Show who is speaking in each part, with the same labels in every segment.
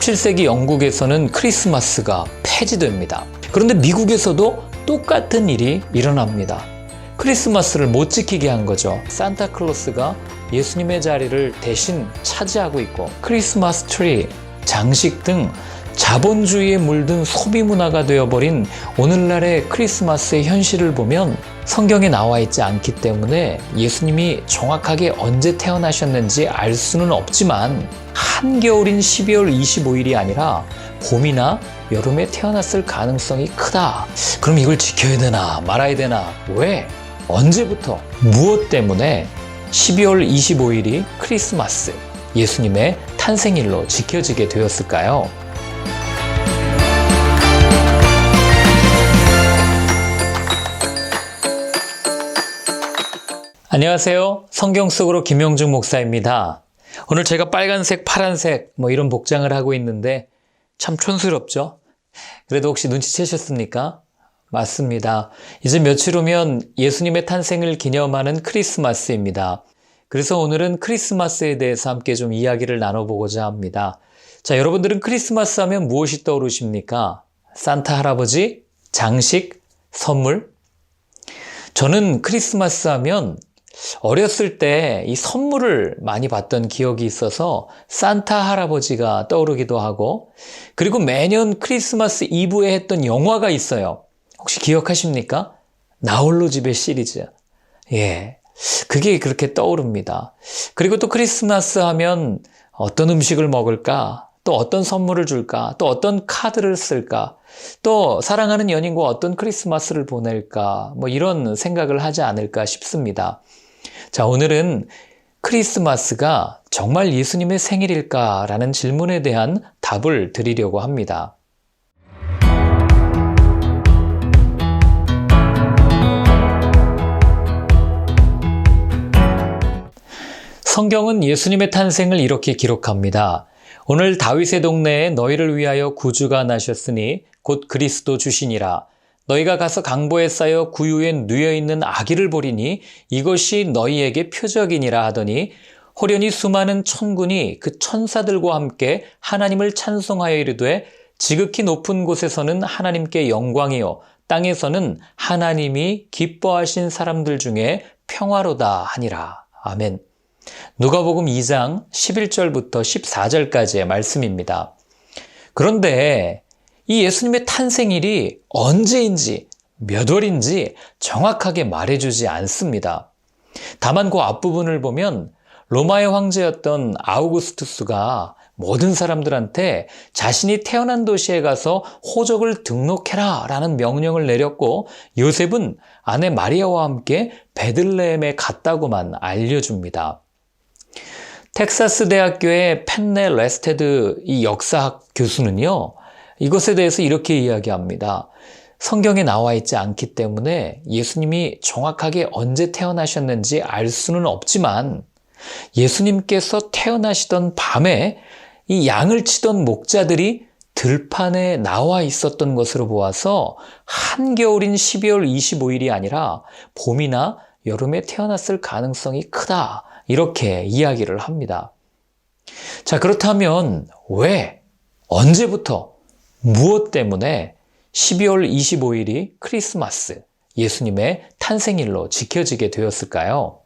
Speaker 1: 17세기 영국에서는 크리스마스가 폐지됩니다. 그런데 미국에서도 똑같은 일이 일어납니다. 크리스마스를 못 지키게 한 거죠. 산타클로스가 예수님의 자리를 대신 차지하고 있고, 크리스마스 트리, 장식 등 자본주의에 물든 소비 문화가 되어버린 오늘날의 크리스마스의 현실을 보면 성경에 나와 있지 않기 때문에 예수님이 정확하게 언제 태어나셨는지 알 수는 없지만 한겨울인 12월 25일이 아니라 봄이나 여름에 태어났을 가능성이 크다. 그럼 이걸 지켜야 되나 말아야 되나? 왜? 언제부터? 무엇 때문에 12월 25일이 크리스마스, 예수님의 탄생일로 지켜지게 되었을까요? 안녕하세요. 성경 속으로 김영중 목사입니다. 오늘 제가 빨간색, 파란색 이런 복장을 하고 있는데 참 촌스럽죠? 그래도 혹시 눈치채셨습니까? 맞습니다. 이제 며칠 후면 예수님의 탄생을 기념하는 크리스마스입니다. 그래서 오늘은 크리스마스에 대해서 함께 좀 이야기를 나눠보고자 합니다. 자, 여러분들은 크리스마스 하면 무엇이 떠오르십니까? 산타 할아버지? 장식? 선물? 저는 크리스마스 하면 어렸을 때 이 선물을 많이 받던 기억이 있어서 산타 할아버지가 떠오르기도 하고, 그리고 매년 크리스마스 이브에 했던 영화가 있어요. 혹시 기억하십니까? 나홀로 집에 시리즈. 예, 그게 그렇게 떠오릅니다. 그리고 또 크리스마스 하면 어떤 음식을 먹을까? 또 어떤 선물을 줄까? 또 어떤 카드를 쓸까? 또 사랑하는 연인과 어떤 크리스마스를 보낼까? 이런 생각을 하지 않을까 싶습니다. 자, 오늘은 크리스마스가 정말 예수님의 생일일까라는 질문에 대한 답을 드리려고 합니다. 성경은 예수님의 탄생을 이렇게 기록합니다. 오늘 다윗의 동네에 너희를 위하여 구주가 나셨으니 곧 그리스도 주시니라. 너희가 가서 강보에 쌓여 구유에 누여있는 아기를 보리니 이것이 너희에게 표적이니라 하더니 호련히 수많은 천군이 그 천사들과 함께 하나님을 찬송하여 이르되 지극히 높은 곳에서는 하나님께 영광이요 땅에서는 하나님이 기뻐하신 사람들 중에 평화로다 하니라. 아멘. 누가복음 2장 11절부터 14절까지의 말씀입니다. 그런데 이 예수님의 탄생일이 언제인지 몇 월인지 정확하게 말해주지 않습니다. 다만 그 앞부분을 보면 로마의 황제였던 아우구스투스가 모든 사람들한테 자신이 태어난 도시에 가서 호적을 등록해라 라는 명령을 내렸고, 요셉은 아내 마리아와 함께 베들레헴에 갔다고만 알려줍니다. 텍사스 대학교의 펜넬 레스테드 이 역사학 교수는요, 이것에 대해서 이렇게 이야기합니다. 성경에 나와 있지 않기 때문에 예수님이 정확하게 언제 태어나셨는지 알 수는 없지만 예수님께서 태어나시던 밤에 이 양을 치던 목자들이 들판에 나와 있었던 것으로 보아서 한겨울인 12월 25일이 아니라 봄이나 여름에 태어났을 가능성이 크다. 이렇게 이야기를 합니다. 자, 그렇다면 왜, 언제부터, 무엇 때문에 12월 25일이 크리스마스, 예수님의 탄생일로 지켜지게 되었을까요?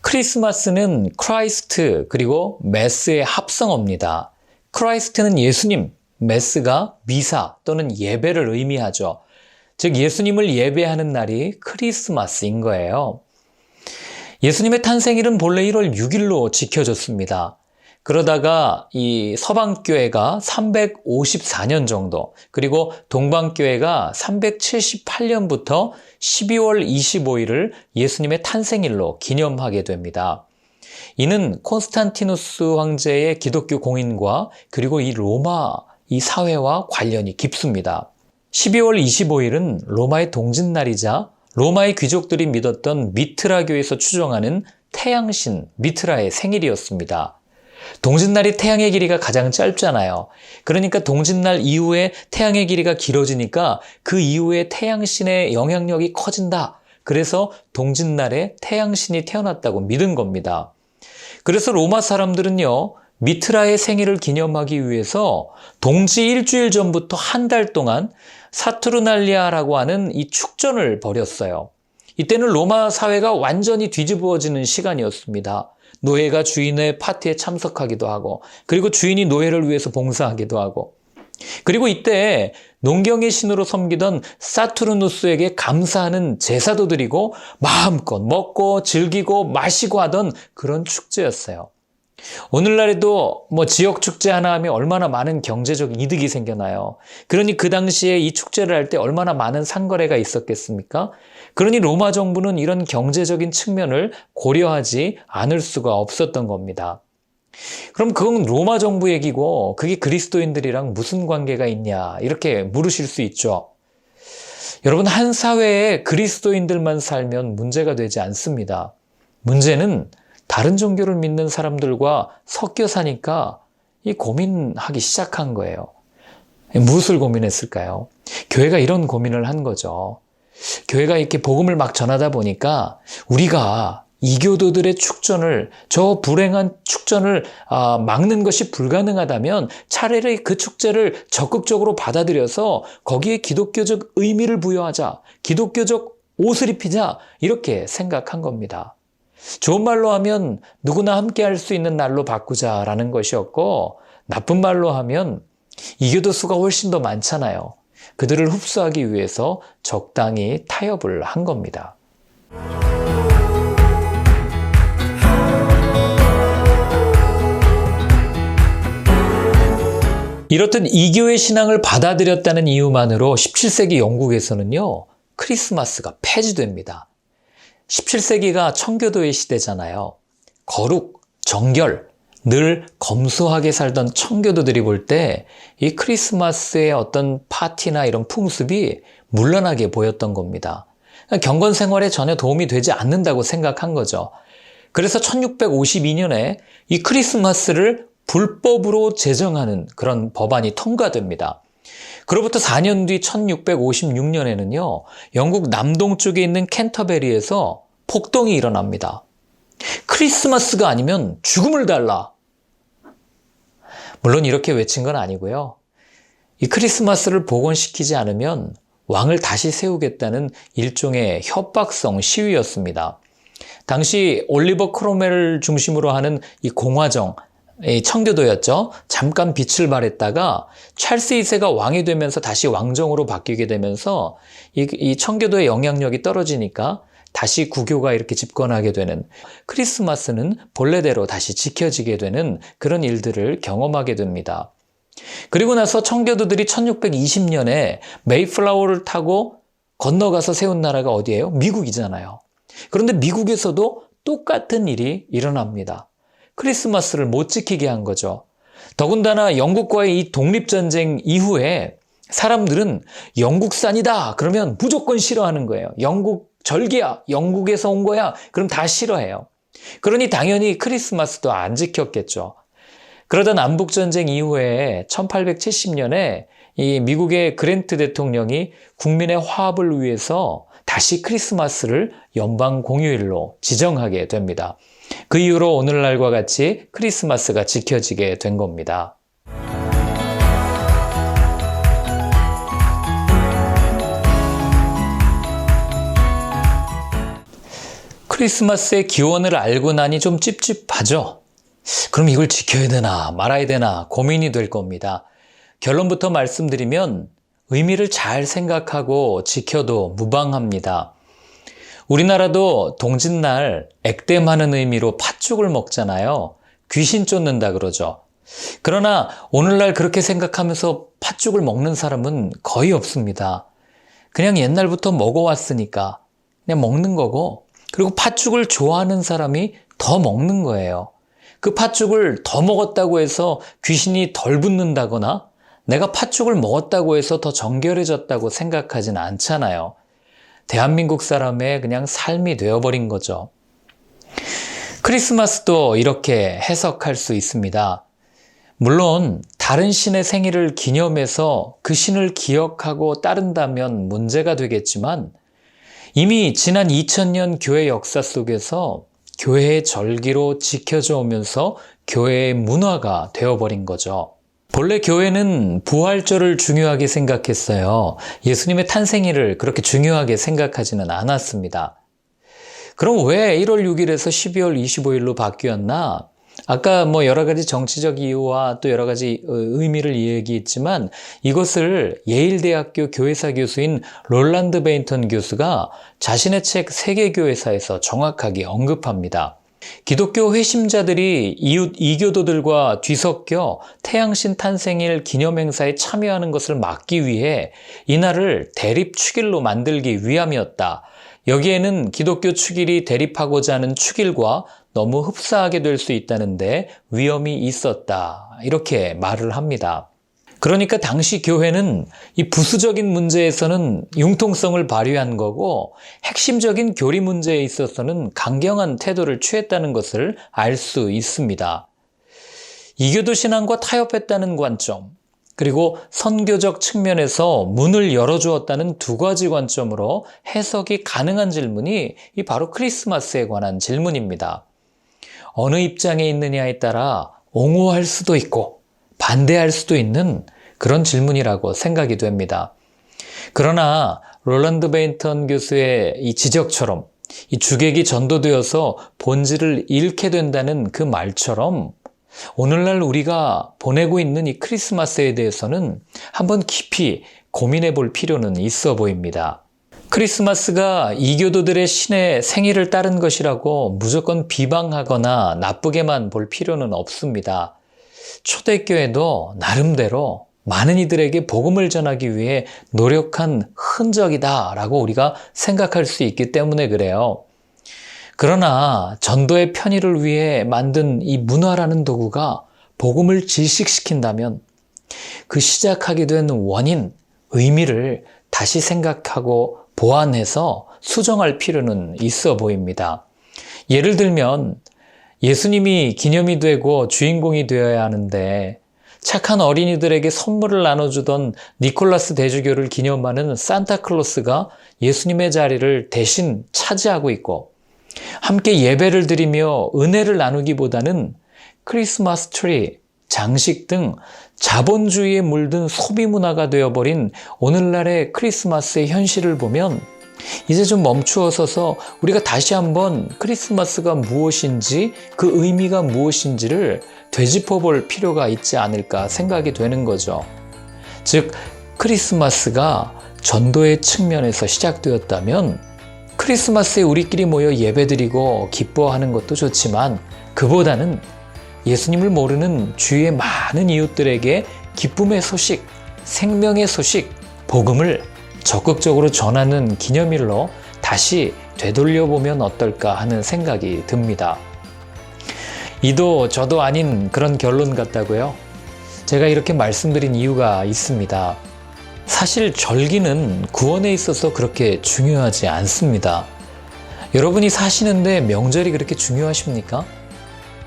Speaker 1: 크리스마스는 크라이스트 그리고 메스의 합성어입니다. 크라이스트는 예수님, 메스가 미사 또는 예배를 의미하죠. 즉 예수님을 예배하는 날이 크리스마스인 거예요. 예수님의 탄생일은 본래 1월 6일로 지켜졌습니다. 그러다가 이 서방교회가 354년 정도, 그리고 동방교회가 378년부터 12월 25일을 예수님의 탄생일로 기념하게 됩니다. 이는 콘스탄티누스 황제의 기독교 공인과 그리고 이 로마 이 사회와 관련이 깊습니다. 12월 25일은 로마의 동짓날이자 로마의 귀족들이 믿었던 미트라교에서 추종하는 태양신 미트라의 생일이었습니다. 동짓날이 태양의 길이가 가장 짧잖아요. 그러니까 동짓날 이후에 태양의 길이가 길어지니까 그 이후에 태양신의 영향력이 커진다. 그래서 동짓날에 태양신이 태어났다고 믿은 겁니다. 그래서 로마 사람들은요, 미트라의 생일을 기념하기 위해서 동지 일주일 전부터 한 달 동안 사투르날리아라고 하는 이 축전을 벌였어요. 이때는 로마 사회가 완전히 뒤집어지는 시간이었습니다. 노예가 주인의 파티에 참석하기도 하고, 그리고 주인이 노예를 위해서 봉사하기도 하고, 그리고 이때 농경의 신으로 섬기던 사투르누스에게 감사하는 제사도 드리고 마음껏 먹고 즐기고 마시고 하던 그런 축제였어요. 오늘날에도 지역 축제 하나 하면 얼마나 많은 경제적 이득이 생겨나요. 그러니 그 당시에 이 축제를 할 때 얼마나 많은 상거래가 있었겠습니까? 그러니 로마 정부는 이런 경제적인 측면을 고려하지 않을 수가 없었던 겁니다. 그럼 그건 로마 정부 얘기고 그게 그리스도인들이랑 무슨 관계가 있냐 이렇게 물으실 수 있죠. 여러분, 한 사회에 그리스도인들만 살면 문제가 되지 않습니다. 문제는 다른 종교를 믿는 사람들과 섞여 사니까 이 고민하기 시작한 거예요. 무엇을 고민했을까요? 교회가 이런 고민을 한 거죠. 교회가 이렇게 복음을 막 전하다 보니까 우리가 이교도들의 축전을, 저 불행한 축전을 막는 것이 불가능하다면 차라리 그 축제를 적극적으로 받아들여서 거기에 기독교적 의미를 부여하자, 기독교적 옷을 입히자, 이렇게 생각한 겁니다. 좋은 말로 하면 누구나 함께 할 수 있는 날로 바꾸자라는 것이었고, 나쁜 말로 하면 이교도 수가 훨씬 더 많잖아요. 그들을 흡수하기 위해서 적당히 타협을 한 겁니다. 이렇듯 이교의 신앙을 받아들였다는 이유만으로 17세기 영국에서는요, 크리스마스가 폐지됩니다. 17세기가 청교도의 시대잖아요. 거룩, 정결, 늘 검소하게 살던 청교도들이 볼 때 이 크리스마스의 어떤 파티나 이런 풍습이 문란하게 보였던 겁니다. 경건 생활에 전혀 도움이 되지 않는다고 생각한 거죠. 그래서 1652년에 이 크리스마스를 불법으로 제정하는 그런 법안이 통과됩니다. 그로부터 4년 뒤 1656년에는요, 영국 남동쪽에 있는 캔터베리에서 폭동이 일어납니다. 크리스마스가 아니면 죽음을 달라. 물론 이렇게 외친 건 아니고요. 이 크리스마스를 복원시키지 않으면 왕을 다시 세우겠다는 일종의 협박성 시위였습니다. 당시 올리버 크롬웰을 중심으로 하는 이 공화정, 이 청교도였죠. 잠깐 빛을 발했다가 찰스 2세가 왕이 되면서 다시 왕정으로 바뀌게 되면서 이 청교도의 영향력이 떨어지니까 다시 구교가 이렇게 집권하게 되는, 크리스마스는 본래대로 다시 지켜지게 되는 그런 일들을 경험하게 됩니다. 그리고 나서 청교도들이 1620년에 메이플라워를 타고 건너가서 세운 나라가 어디예요? 미국이잖아요. 그런데 미국에서도 똑같은 일이 일어납니다. 크리스마스를 못 지키게 한 거죠. 더군다나 영국과의 이 독립전쟁 이후에 사람들은 영국산이다 그러면 무조건 싫어하는 거예요. 영국 절기야, 영국에서 온 거야, 그럼 다 싫어해요. 그러니 당연히 크리스마스도 안 지켰겠죠. 그러다 남북전쟁 이후에 1870년에 이 미국의 그랜트 대통령이 국민의 화합을 위해서 다시 크리스마스를 연방 공휴일로 지정하게 됩니다. 그 이후로 오늘날과 같이 크리스마스가 지켜지게 된 겁니다. 크리스마스의 기원을 알고 나니 좀 찝찝하죠? 그럼 이걸 지켜야 되나 말아야 되나 고민이 될 겁니다. 결론부터 말씀드리면 의미를 잘 생각하고 지켜도 무방합니다. 우리나라도 동짓날 액땜하는 의미로 팥죽을 먹잖아요. 귀신 쫓는다 그러죠. 그러나 오늘날 그렇게 생각하면서 팥죽을 먹는 사람은 거의 없습니다. 그냥 옛날부터 먹어왔으니까 그냥 먹는 거고, 그리고 팥죽을 좋아하는 사람이 더 먹는 거예요. 그 팥죽을 더 먹었다고 해서 귀신이 덜 붙는다거나 내가 팥죽을 먹었다고 해서 더 정결해졌다고 생각하진 않잖아요. 대한민국 사람의 그냥 삶이 되어버린 거죠. 크리스마스도 이렇게 해석할 수 있습니다. 물론 다른 신의 생일을 기념해서 그 신을 기억하고 따른다면 문제가 되겠지만 이미 지난 2000년 교회 역사 속에서 교회의 절기로 지켜져 오면서 교회의 문화가 되어버린 거죠. 본래 교회는 부활절을 중요하게 생각했어요. 예수님의 탄생일을 그렇게 중요하게 생각하지는 않았습니다. 그럼 왜 1월 6일에서 12월 25일로 바뀌었나? 아까 여러 가지 정치적 이유와 또 여러 가지 의미를 얘기했지만 이것을 예일대학교 교회사 교수인 롤란드 베인턴 교수가 자신의 책 세계교회사에서 정확하게 언급합니다. 기독교 회심자들이 이웃 이교도들과 뒤섞여 태양신 탄생일 기념행사에 참여하는 것을 막기 위해 이날을 대립 축일로 만들기 위함이었다. 여기에는 기독교 축일이 대립하고자 하는 축일과 너무 흡사하게 될 수 있다는데 위험이 있었다. 이렇게 말을 합니다. 그러니까 당시 교회는 이 부수적인 문제에서는 융통성을 발휘한 거고 핵심적인 교리 문제에 있어서는 강경한 태도를 취했다는 것을 알 수 있습니다. 이교도 신앙과 타협했다는 관점, 그리고 선교적 측면에서 문을 열어주었다는 두 가지 관점으로 해석이 가능한 질문이 바로 크리스마스에 관한 질문입니다. 어느 입장에 있느냐에 따라 옹호할 수도 있고 반대할 수도 있는 그런 질문이라고 생각이 됩니다. 그러나 롤란드 베인턴 교수의 이 지적처럼 이 주객이 전도되어서 본질을 잃게 된다는 그 말처럼 오늘날 우리가 보내고 있는 이 크리스마스에 대해서는 한번 깊이 고민해 볼 필요는 있어 보입니다. 크리스마스가 이교도들의 신의 생일을 따른 것이라고 무조건 비방하거나 나쁘게만 볼 필요는 없습니다. 초대교회도 나름대로 많은 이들에게 복음을 전하기 위해 노력한 흔적이다라고 우리가 생각할 수 있기 때문에 그래요. 그러나 전도의 편의를 위해 만든 이 문화라는 도구가 복음을 질식시킨다면 그 시작하게 된 원인, 의미를 다시 생각하고 보완해서 수정할 필요는 있어 보입니다. 예를 들면 예수님이 기념이 되고 주인공이 되어야 하는데 착한 어린이들에게 선물을 나눠주던 니콜라스 대주교를 기념하는 산타클로스가 예수님의 자리를 대신 차지하고 있고 함께 예배를 드리며 은혜를 나누기보다는 크리스마스 트리, 장식 등 자본주의에 물든 소비 문화가 되어버린 오늘날의 크리스마스의 현실을 보면 이제 좀 멈추어 서서 우리가 다시 한번 크리스마스가 무엇인지 그 의미가 무엇인지를 되짚어 볼 필요가 있지 않을까 생각이 되는 거죠. 즉 크리스마스가 전도의 측면에서 시작되었다면 크리스마스에 우리끼리 모여 예배드리고 기뻐하는 것도 좋지만 그보다는 예수님을 모르는 주위의 많은 이웃들에게 기쁨의 소식, 생명의 소식, 복음을 적극적으로 전하는 기념일로 다시 되돌려보면 어떨까 하는 생각이 듭니다. 이도 저도 아닌 그런 결론 같다고요? 제가 이렇게 말씀드린 이유가 있습니다. 사실 절기는 구원에 있어서 그렇게 중요하지 않습니다. 여러분이 사시는데 명절이 그렇게 중요하십니까?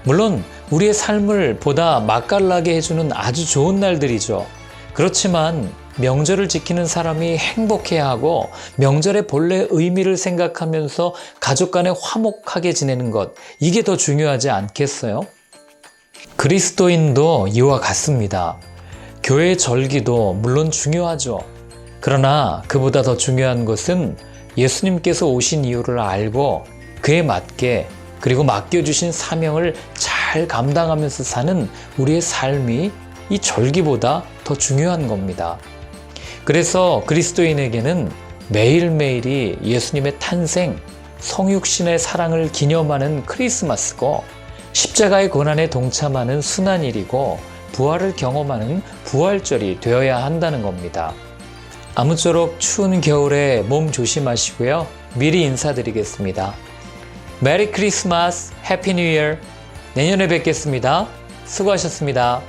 Speaker 1: 물론 우리의 삶을 보다 맛깔나게 해주는 아주 좋은 날들이죠. 그렇지만 명절을 지키는 사람이 행복해야 하고 명절의 본래 의미를 생각하면서 가족 간에 화목하게 지내는 것, 이게 더 중요하지 않겠어요? 그리스도인도 이와 같습니다. 교회 절기도 물론 중요하죠. 그러나 그보다 더 중요한 것은 예수님께서 오신 이유를 알고 그에 맞게 그리고 맡겨주신 사명을 잘 감당하면서 사는 우리의 삶이 이 절기보다 더 중요한 겁니다. 그래서 그리스도인에게는 매일매일이 예수님의 탄생, 성육신의 사랑을 기념하는 크리스마스고 십자가의 고난에 동참하는 순환일이고 부활을 경험하는 부활절이 되어야 한다는 겁니다. 아무쪼록 추운 겨울에 몸 조심하시고요. 미리 인사드리겠습니다. 메리 크리스마스, 해피 뉴 이어. 내년에 뵙겠습니다. 수고하셨습니다.